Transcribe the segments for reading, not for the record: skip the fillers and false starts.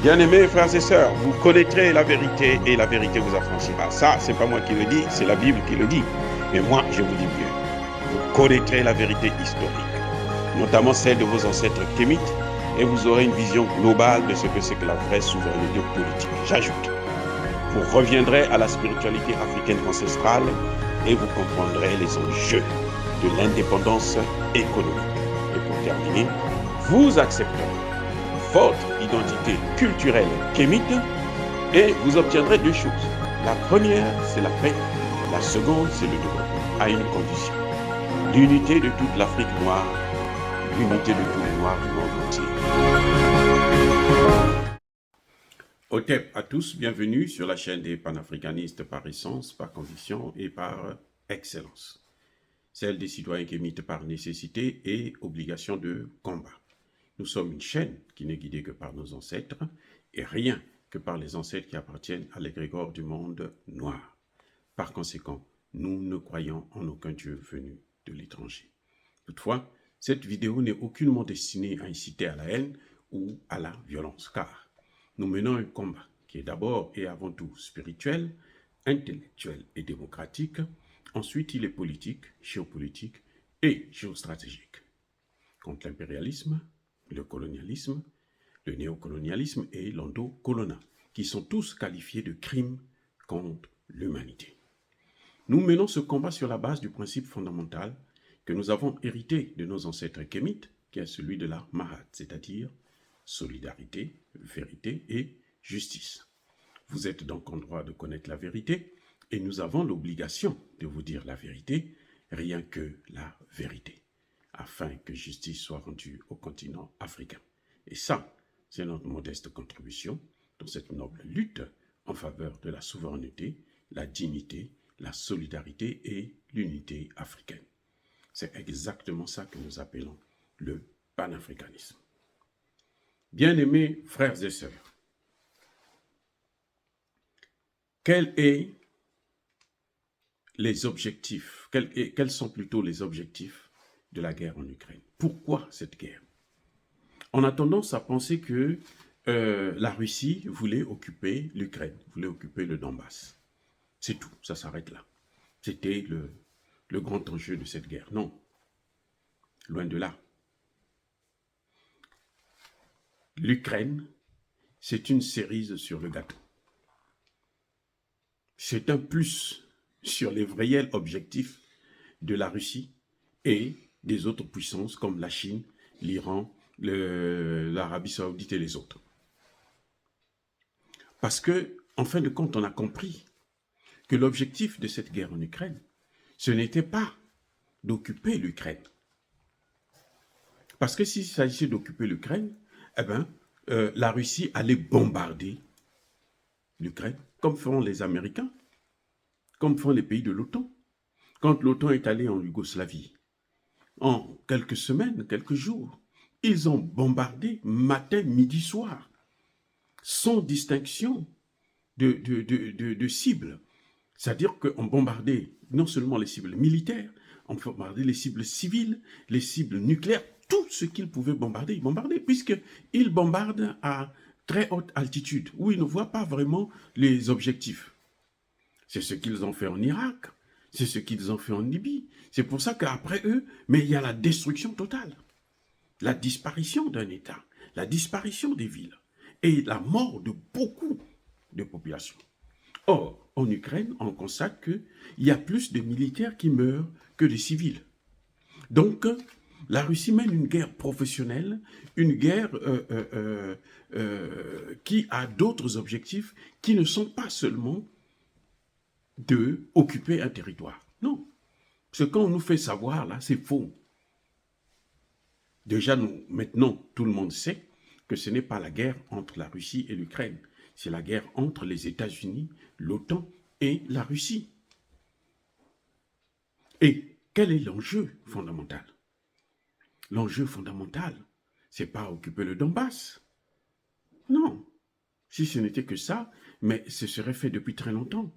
Bien-aimés frères et sœurs, vous connaîtrez la vérité et la vérité vous affranchira. Ça, c'est pas moi qui le dis, c'est la Bible qui le dit. Mais moi, je vous dis mieux. Vous connaîtrez la vérité historique, notamment celle de vos ancêtres kémites, et vous aurez une vision globale de ce que c'est que la vraie souveraineté politique. J'ajoute, vous reviendrez à la spiritualité africaine ancestrale et vous comprendrez les enjeux de l'indépendance économique. Et pour terminer, vous accepterez votre identité culturelle kémite et vous obtiendrez deux choses. La première, c'est la paix. La seconde, c'est le développement, à une condition. L'unité de toute l'Afrique noire, l'unité de tous les Noirs du monde entier. Otep à tous, bienvenue sur la chaîne des panafricanistes par essence, par conviction et par excellence. Celle des citoyens kémites par nécessité et obligation de combat. Nous sommes une chaîne qui n'est guidée que par nos ancêtres et rien que par les ancêtres qui appartiennent à l'égrégore du monde noir. Par conséquent, nous ne croyons en aucun Dieu venu de l'étranger. Toutefois, cette vidéo n'est aucunement destinée à inciter à la haine ou à la violence, car nous menons un combat qui est d'abord et avant tout spirituel, intellectuel et démocratique. Ensuite, il est politique, géopolitique et géostratégique. Contre l'impérialisme, le colonialisme, le néocolonialisme et l'endocolonat, qui sont tous qualifiés de crimes contre l'humanité. Nous menons ce combat sur la base du principe fondamental que nous avons hérité de nos ancêtres kémites, qui est celui de la Mahat, c'est-à-dire solidarité, vérité et justice. Vous êtes donc en droit de connaître la vérité et nous avons l'obligation de vous dire la vérité, rien que la vérité, afin que justice soit rendue au continent africain. Et ça, c'est notre modeste contribution dans cette noble lutte en faveur de la souveraineté, la dignité, la solidarité et l'unité africaine. C'est exactement ça que nous appelons le panafricanisme. Bien-aimés frères et sœurs, quels sont plutôt les objectifs de la guerre en Ukraine? Pourquoi cette guerre? On a tendance à penser que la Russie voulait occuper l'Ukraine, voulait occuper le Donbass. C'est tout, ça s'arrête là. C'était le grand enjeu de cette guerre. Non, loin de là. L'Ukraine, c'est une cerise sur le gâteau. C'est un plus sur les réels objectifs de la Russie et des autres puissances comme la Chine, l'Iran, l'Arabie Saoudite et les autres. Parce que, en fin de compte, on a compris que l'objectif de cette guerre en Ukraine, ce n'était pas d'occuper l'Ukraine. Parce que s'il s'agissait d'occuper l'Ukraine, eh bien, la Russie allait bombarder l'Ukraine, comme feront les Américains, comme font les pays de l'OTAN. Quand l'OTAN est allé en Yougoslavie, en quelques semaines, quelques jours, ils ont bombardé matin, midi, soir, sans distinction de cibles. C'est-à-dire qu'on bombardait non seulement les cibles militaires, on bombardait les cibles civiles, les cibles nucléaires, tout ce qu'ils pouvaient bombarder, ils bombardaient, puisqu'ils bombardent à très haute altitude, où ils ne voient pas vraiment les objectifs. C'est ce qu'ils ont fait en Irak, c'est ce qu'ils ont fait en Libye. C'est pour ça qu'après eux, mais il y a la destruction totale, la disparition d'un État, la disparition des villes et la mort de beaucoup de populations. Or, en Ukraine, on constate qu'il y a plus de militaires qui meurent que de civils. Donc, la Russie mène une guerre professionnelle, une guerre qui a d'autres objectifs qui ne sont pas seulement d'occuper un territoire. Non. Ce qu'on nous fait savoir, là, c'est faux. Déjà, maintenant, tout le monde sait que ce n'est pas la guerre entre la Russie et l'Ukraine. C'est la guerre entre les États-Unis, l'OTAN et la Russie. Et quel est l'enjeu fondamental? L'enjeu fondamental, c'est pas occuper le Donbass. Non. Si ce n'était que ça, mais ce serait fait depuis très longtemps.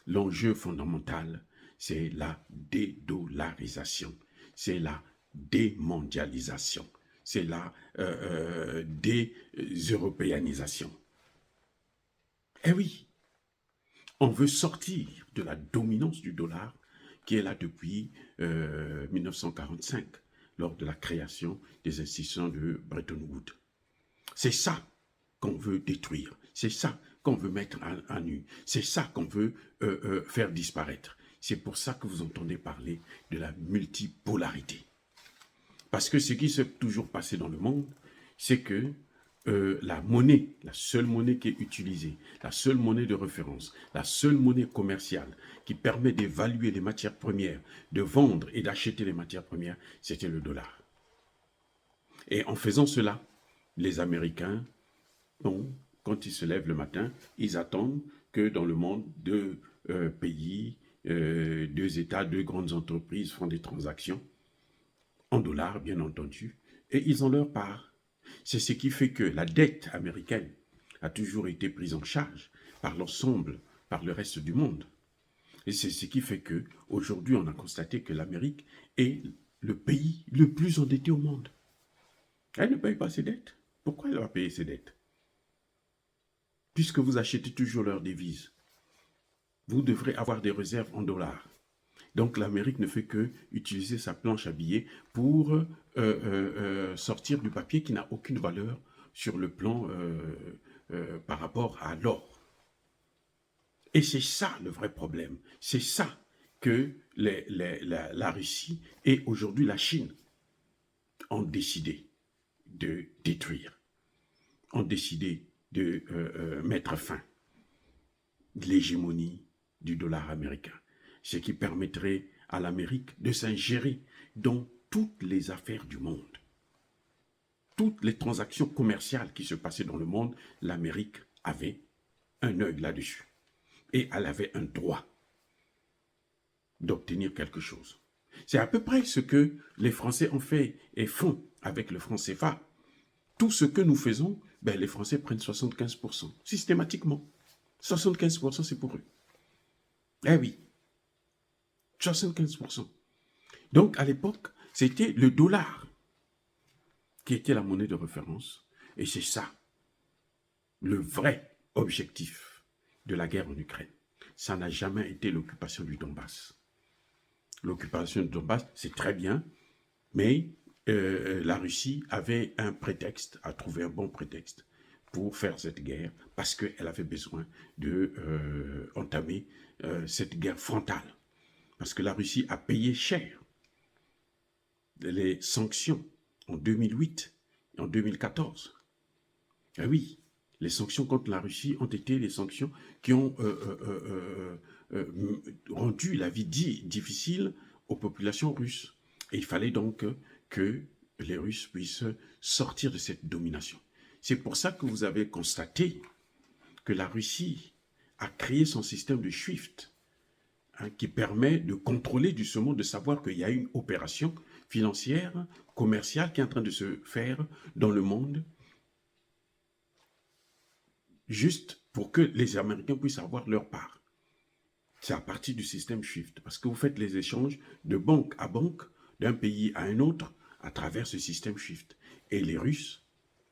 L'enjeu fondamental, c'est la dédollarisation, c'est la démondialisation, c'est la déseuropéanisation. Eh oui, on veut sortir de la dominance du dollar qui est là depuis 1945, lors de la création des institutions de Bretton Woods. C'est ça qu'on veut détruire, c'est ça qu'on veut mettre à nu, c'est ça qu'on veut faire disparaître. C'est pour ça que vous entendez parler de la multipolarité. Parce que ce qui s'est toujours passé dans le monde, c'est que la monnaie, la seule monnaie qui est utilisée, la seule monnaie de référence, la seule monnaie commerciale qui permet d'évaluer les matières premières, de vendre et d'acheter les matières premières, c'était le dollar. Et en faisant cela, les Américains, bon, quand ils se lèvent le matin, ils attendent que dans le monde, deux pays, deux États, deux grandes entreprises font des transactions, en dollars bien entendu, et ils ont leur part. C'est ce qui fait que la dette américaine a toujours été prise en charge par l'ensemble, par le reste du monde. Et c'est ce qui fait que aujourd'hui on a constaté que l'Amérique est le pays le plus endetté au monde. Elle ne paye pas ses dettes. Pourquoi elle va payer ses dettes? Puisque vous achetez toujours leurs devises, vous devrez avoir des réserves en dollars. Donc l'Amérique ne fait que utiliser sa planche à billets pour sortir du papier qui n'a aucune valeur sur le plan par rapport à l'or. Et c'est ça le vrai problème. C'est ça que la Russie et aujourd'hui la Chine ont décidé de détruire, ont décidé de mettre fin à l'hégémonie du dollar américain, ce qui permettrait à l'Amérique de s'ingérer dans toutes les affaires du monde. Toutes les transactions commerciales qui se passaient dans le monde, l'Amérique avait un œil là-dessus. Et elle avait un droit d'obtenir quelque chose. C'est à peu près ce que les Français ont fait et font avec le franc CFA. Tout ce que nous faisons, ben, les Français prennent 75%, systématiquement. 75%, c'est pour eux. Eh oui, 75%. Donc, à l'époque, c'était le dollar qui était la monnaie de référence. Et c'est ça, le vrai objectif de la guerre en Ukraine. Ça n'a jamais été l'occupation du Donbass. L'occupation du Donbass, c'est très bien, mais la Russie avait un prétexte, a trouvé un bon prétexte pour faire cette guerre, parce qu'elle avait besoin d'entamer cette guerre frontale. Parce que la Russie a payé cher les sanctions en 2008 et en 2014. Ah oui, les sanctions contre la Russie ont été les sanctions qui ont rendu la vie difficile aux populations russes. Et il fallait donc que les Russes puissent sortir de cette domination. C'est pour ça que vous avez constaté que la Russie a créé son système de SWIFT, qui permet de contrôler justement, de savoir qu'il y a une opération financière, commerciale qui est en train de se faire dans le monde, juste pour que les Américains puissent avoir leur part. C'est à partir du système SWIFT, parce que vous faites les échanges de banque à banque, d'un pays à un autre, à travers ce système SWIFT. Et les Russes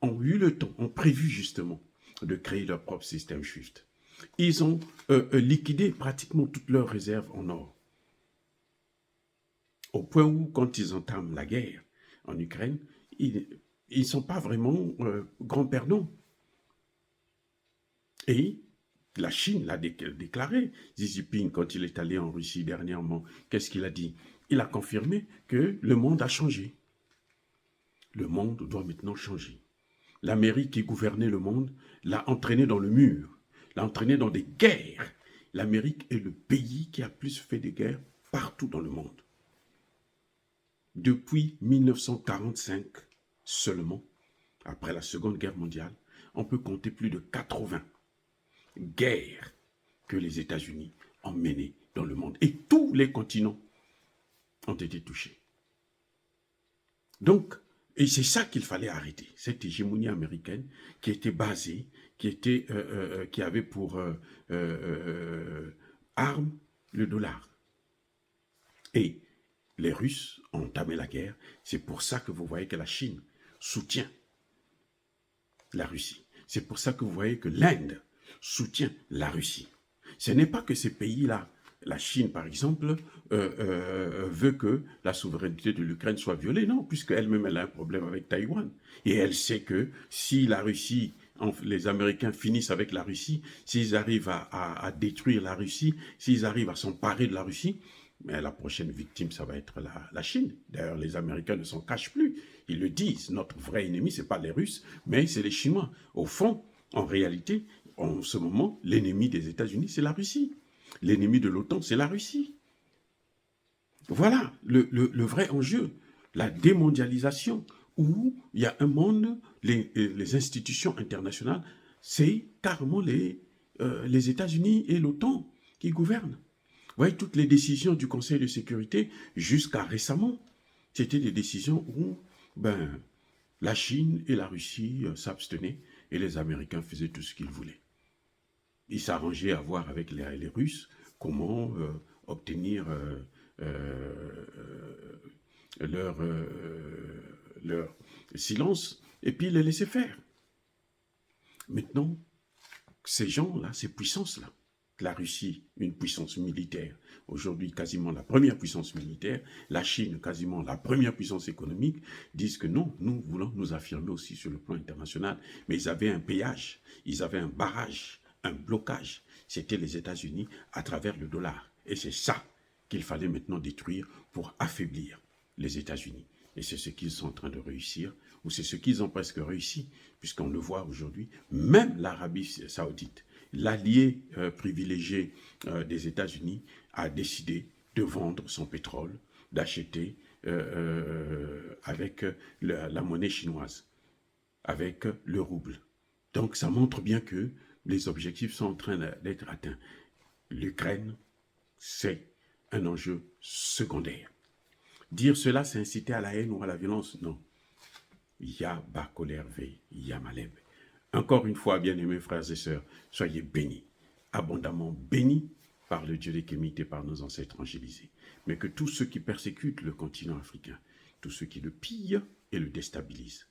ont eu le temps, ont prévu justement de créer leur propre système SWIFT. Ils ont liquidé pratiquement toutes leurs réserves en or. Au point où, quand ils entament la guerre en Ukraine, ils ne sont pas vraiment grands perdants. Et la Chine l'a déclaré. Xi Jinping, quand il est allé en Russie dernièrement, qu'est-ce qu'il a dit? Il a confirmé que le monde a changé. Le monde doit maintenant changer. L'Amérique qui gouvernait le monde l'a entraîné dans le mur, l'a entraîné dans des guerres. L'Amérique est le pays qui a plus fait de guerres partout dans le monde. Depuis 1945 seulement, après la Seconde Guerre mondiale, on peut compter plus de 80 guerres que les États-Unis ont menées dans le monde. Et tous les continents ont été touchés. Donc, et c'est ça qu'il fallait arrêter, cette hégémonie américaine qui était basée, qui avait pour arme le dollar. Et les Russes ont entamé la guerre. C'est pour ça que vous voyez que la Chine, soutient la Russie. C'est pour ça que vous voyez que l'Inde soutient la Russie. Ce n'est pas que ces pays-là, la Chine par exemple, veut que la souveraineté de l'Ukraine soit violée. Non, puisqu'elle-même elle a un problème avec Taïwan. Et elle sait que si la Russie, les Américains finissent avec la Russie, s'ils arrivent à détruire la Russie, s'ils arrivent à s'emparer de la Russie, mais la prochaine victime, ça va être la Chine. D'ailleurs, les Américains ne s'en cachent plus. Ils le disent. Notre vrai ennemi, ce n'est pas les Russes, mais c'est les Chinois. Au fond, en réalité, en ce moment, l'ennemi des États-Unis, c'est la Russie. L'ennemi de l'OTAN, c'est la Russie. Voilà le vrai enjeu. La démondialisation, où il y a un monde, les institutions internationales, c'est carrément les États-Unis et l'OTAN qui gouvernent. Vous voyez, toutes les décisions du Conseil de sécurité, jusqu'à récemment, c'était des décisions où la Chine et la Russie s'abstenaient et les Américains faisaient tout ce qu'ils voulaient. Ils s'arrangeaient à voir avec les Russes comment obtenir leur silence et puis les laisser faire. Maintenant, ces gens-là, ces puissances-là, la Russie, une puissance militaire, aujourd'hui quasiment la première puissance militaire, la Chine, quasiment la première puissance économique, disent que non, nous voulons nous affirmer aussi sur le plan international. Mais ils avaient un péage, ils avaient un barrage, un blocage. C'était les États-Unis à travers le dollar. Et c'est ça qu'il fallait maintenant détruire pour affaiblir les États-Unis. Et c'est ce qu'ils sont en train de réussir, ou c'est ce qu'ils ont presque réussi, puisqu'on le voit aujourd'hui, même l'Arabie saoudite, l'allié privilégié des États-Unis, a décidé de vendre son pétrole, d'acheter avec la monnaie chinoise, avec le rouble. Donc ça montre bien que les objectifs sont en train d'être atteints. L'Ukraine, c'est un enjeu secondaire. Dire cela, c'est inciter à la haine ou à la violence? Non. Ya Bakolerve, Ya Maleb. Encore une fois, bien-aimés frères et sœurs, soyez bénis, abondamment bénis par le Dieu des Kémites et par nos ancêtres angélisés. Mais que tous ceux qui persécutent le continent africain, tous ceux qui le pillent et le déstabilisent,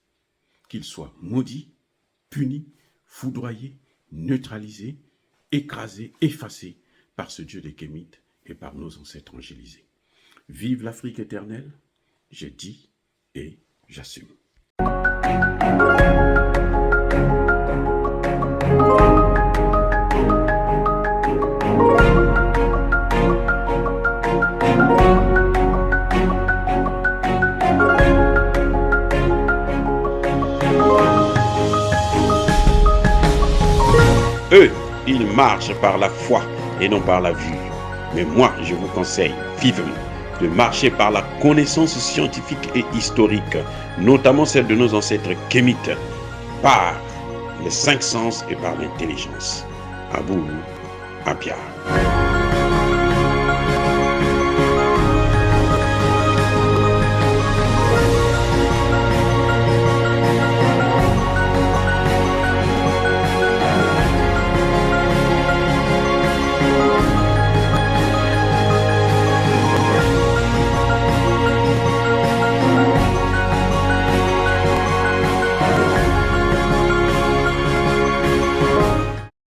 qu'ils soient maudits, punis, foudroyés, neutralisés, écrasés, effacés par ce Dieu des Kémites et par nos ancêtres angélisés. Vive l'Afrique éternelle, j'ai dit et j'assume. Eux, ils marchent par la foi et non par la vue. Mais moi, je vous conseille vivement de marcher par la connaissance scientifique et historique, notamment celle de nos ancêtres kémites, par les 5 sens et par l'intelligence. Abou Abia.